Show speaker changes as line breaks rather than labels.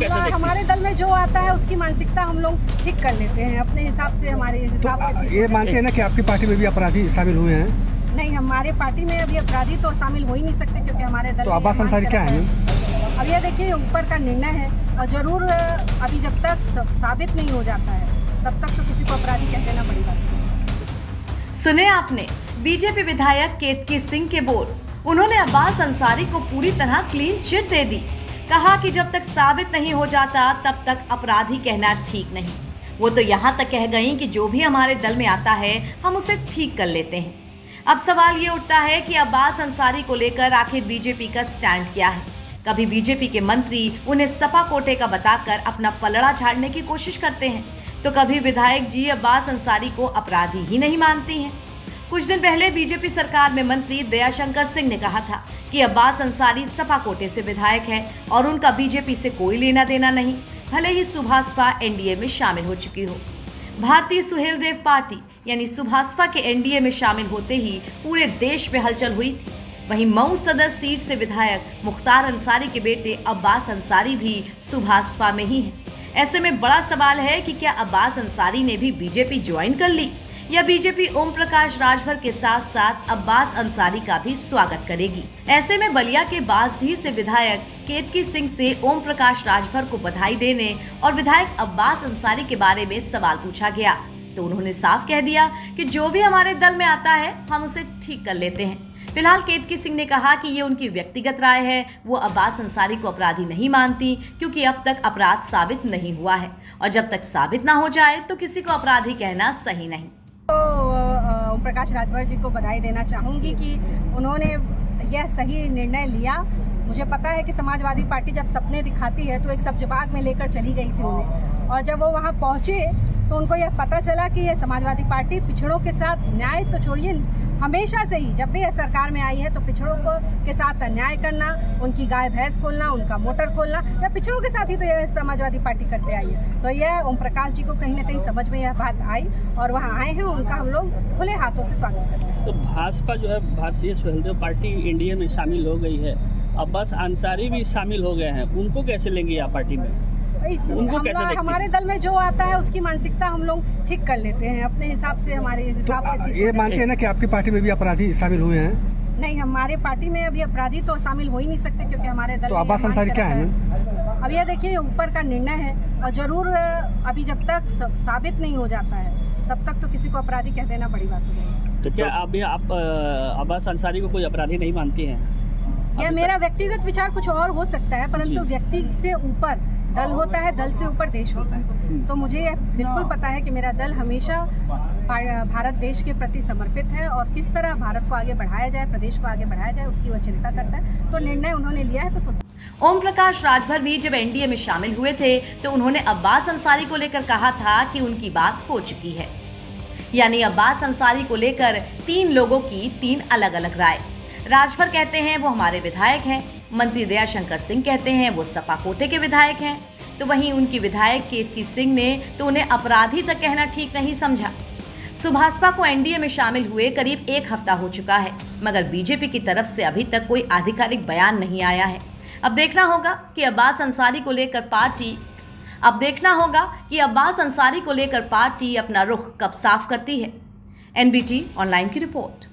कैसे देखते हैं?
हमारे दल में जो आता है उसकी मानसिकता हम लोग ठीक कर लेते हैं अपने हिसाब से, हमारे हिसाब से ठीक।
ये मानते हैं ना कि आपकी पार्टी में भी अपराधी शामिल हुए हैं?
नहीं, हमारे पार्टी में अभी अपराधी तो शामिल हो ही नहीं सकते क्योंकि हमारे दल
तो
में
अब्बास अंसारी क्या है?
अब ये देखिए ऊपर का निर्णय है और जरूर अभी जब तक साबित नहीं हो जाता है तब तक तो किसी को अपराधी कह देना बड़ी बात है।
सुने आपने बीजेपी विधायक केतकी सिंह के बोल। उन्होंने अब्बास अंसारी को पूरी तरह क्लीन चिट दे दी। कहा कि जब तक साबित नहीं हो जाता तब तक अपराधी कहना ठीक नहीं। वो तो यहाँ तक कह गई कि जो भी हमारे दल में आता है हम उसे ठीक कर लेते हैं। अब सवाल ये उठता है कि अब्बास अंसारी को लेकर आखिर बीजेपी का स्टैंड क्या है। कभी बीजेपी के मंत्री उन्हें सपा कोटे का बताकर अपना पलड़ा झाड़ने की कोशिश करते हैं, तो कभी विधायक जी अब्बास अंसारी को अपराधी ही नहीं मानती हैं। कुछ दिन पहले बीजेपी सरकार में मंत्री दयाशंकर सिंह ने कहा था कि अब्बास अंसारी सपा कोटे से विधायक है और उनका बीजेपी से कोई लेना देना नहीं, भले ही सुभाषपा एनडीए में शामिल हो चुकी हो। भारतीय सुहेलदेव पार्टी यानी सुभाषपा के एनडीए में शामिल होते ही पूरे देश में हलचल हुई थी। वहीं मऊ सदर सीट से विधायक मुख्तार अंसारी के बेटे अब्बास अंसारी भी सुभाषपा में ही हैं। ऐसे में बड़ा सवाल है कि क्या अब्बास अंसारी ने भी बीजेपी ज्वाइन कर ली या बीजेपी ओम प्रकाश राजभर के साथ साथ अब्बास अंसारी का भी स्वागत करेगी। ऐसे में बलिया के बांसडीह से विधायक केतकी सिंह से ओम प्रकाश राजभर को बधाई देने और विधायक अब्बास अंसारी के बारे में सवाल पूछा गया, तो उन्होंने साफ कह दिया कि जो भी हमारे दल में आता है हम उसे ठीक कर लेते हैं। फिलहाल केतकी सिंह ने कहा कि ये उनकी व्यक्तिगत राय है, वो अब्बास अंसारी को अपराधी नहीं मानती क्योंकि अब तक अपराध साबित नहीं हुआ है और जब तक साबित ना हो जाए तो किसी को अपराधी कहना सही नहीं।
तो ओम प्रकाश राजभर जी को बधाई देना चाहूँगी कि उन्होंने यह सही निर्णय लिया। मुझे पता है कि समाजवादी पार्टी जब सपने दिखाती है तो एक सब्जबाग में लेकर चली गई थी उन्हें, और जब वो वहाँ पहुँचे तो उनको यह पता चला कि यह समाजवादी पार्टी पिछड़ों के साथ न्याय तो छोड़िए, हमेशा से ही जब भी यह सरकार में आई है तो पिछड़ों को के साथ अन्याय करना, उनकी गाय भैंस खोलना, उनका मोटर खोलना, या पिछड़ों के साथ ही तो यह समाजवादी पार्टी करते आई है। तो यह ओम प्रकाश जी को कहीं ना कहीं समझ में यह बात आई और वहाँ आए हैं, उनका हम लोग खुले हाथों से स्वागत करते हैं।
तो भाजपा जो है भारतीय सुहेलदेव पार्टी एनडीए में शामिल हो गई है, अब्बास अंसारी भी शामिल हो गए हैं, उनको कैसे लेंगे आप पार्टी में? उनको कैसे देखते हैं?
हमारे दल में जो आता है उसकी मानसिकता हम लोग ठीक कर लेते हैं अपने हिसाब से, हमारे हिसाब से ठीक।
ये मानते हैं ना कि आपकी पार्टी में भी अपराधी शामिल हुए हैं?
नहीं, हमारे पार्टी में अभी अपराधी तो शामिल हो ही नहीं सकते क्योंकि हमारे दल
तो अब्बास अंसारी क्या है?
अब ये देखिए ऊपर का निर्णय है और जरूर अभी जब तक साबित नहीं हो जाता है तब तक तो किसी को अपराधी कह देना बड़ी बात है।
तो क्या अभी आप अब्बास अंसारी को कोई अपराधी नहीं मानती हैं?
यह मेरा व्यक्तिगत विचार कुछ और हो सकता है, परंतु व्यक्ति से ऊपर दल होता है, दल से ऊपर देश होता है। तो मुझे यह बिल्कुल पता है कि मेरा दल हमेशा भारत देश के प्रति समर्पित है और किस तरह भारत को आगे बढ़ाया जाए, प्रदेश को आगे बढ़ाया जाए उसकी वह चिंता करता है। तो निर्णय उन्होंने लिया है तो सोच।
ओम प्रकाश राजभर भी जब एनडीए में शामिल हुए थे तो उन्होंने अब्बास अंसारी को लेकर कहा था कि उनकी बात हो चुकी है। यानी अब्बास अंसारी को लेकर 3 लोगों की 3 अलग अलग राय। राजभर कहते हैं वो हमारे विधायक हैं, मंत्री दयाशंकर सिंह कहते हैं वो सपा कोटे के विधायक हैं, तो वहीं उनकी विधायक केतकी सिंह ने तो उन्हें अपराधी तक कहना ठीक नहीं समझा। सुभाषपा को एनडीए में शामिल हुए करीब 1 हफ्ता हो चुका है, मगर बीजेपी की तरफ से अभी तक कोई आधिकारिक बयान नहीं आया है। अब देखना होगा कि अब्बास अंसारी को लेकर पार्टी अपना रुख कब साफ करती है। एनबीटी ऑनलाइन की रिपोर्ट।